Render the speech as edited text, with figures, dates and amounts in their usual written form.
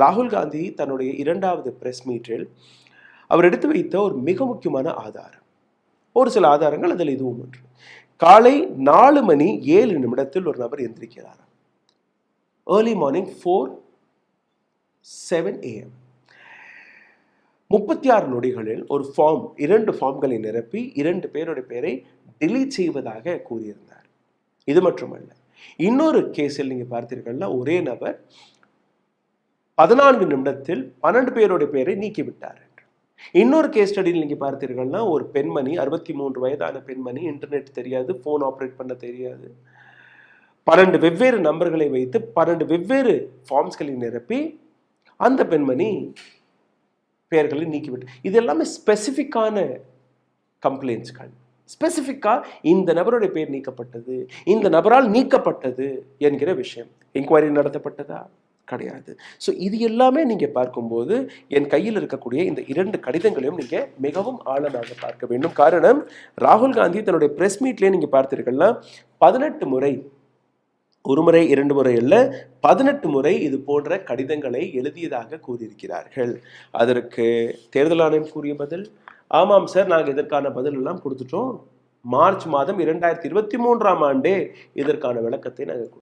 ராகுல் காந்தி தன்னுடைய 2வது பிரஸ் மீட்டில் அவர் எடுத்து வைத்த ஒரு மிக முக்கியமான ஆதாரம், ஒரு சில ஆதாரங்கள் அதில் இதுவும் ஒன்று. காலை 4:07 ஒரு நபர் எந்திரிக்கிறார். Early morning 4:07 AM. 36 நொடிகளில் ஒரு ஃபார்ம், 2 ஃபார்ம்களை நிரப்பி 2 பேருடைய பெயரை டெலீட் செய்வதாக கூறியிருந்தார். இது மட்டுமல்ல, இன்னொரு கேஸில் நீங்க பார்த்தீர்கள்னா ஒரே நபர் 14 நிமிடத்தில் 12 பேருடைய பெயரை நீக்கிவிட்டார். இன்னொரு கேஸ் ஸ்டடியில் நீங்க பார்த்தீர்கள்னா ஒரு பெண்மணி, 63 வயதான பெண்மணி, இன்டர்நெட் தெரியாது, போன் ஆப்ரேட் பண்ண தெரியாது, 12 வெவ்வேறு நம்பர்களை வைத்து 12 வெவ்வேறு ஃபார்ம்ஸ்களை நிரப்பி அந்த பெண்மணி பெயர்களை நீக்கிவிட்டு. இது எல்லாமே ஸ்பெசிஃபிக்கான கம்ப்ளைண்ட்ஸ்கள். ஸ்பெசிஃபிக்கா இந்த நபருடைய பெயர் நீக்கப்பட்டது, இந்த நபரால் நீக்கப்பட்டது என்கிற விஷயம். என்கொயரி நடத்தப்பட்டதா? கிடையாது. ஸோ இது எல்லாமே நீங்க பார்க்கும்போது என் கையில் இருக்கக்கூடிய இந்த 2 கடிதங்களையும் நீங்க மிகவும் ஆழமாக பார்க்க வேண்டும். காரணம், ராகுல் காந்தி தன்னுடைய பிரஸ் மீட்லேயே நீங்க பார்த்தீர்கள்னா 18 முறை, ஒரு முறை 2 முறை அல்ல, 18 முறை இது போன்ற கடிதங்களை எழுதியதாக கூறியிருக்கிறார்கள். அதற்கு தேர்தல் ஆணையம் கூறிய பதில், ஆமாம் சார், நாங்கள் இதற்கான பதில் எல்லாம் கொடுத்துட்டோம். மார்ச் மாதம் 2023 இதற்கான விளக்கத்தை நாங்கள்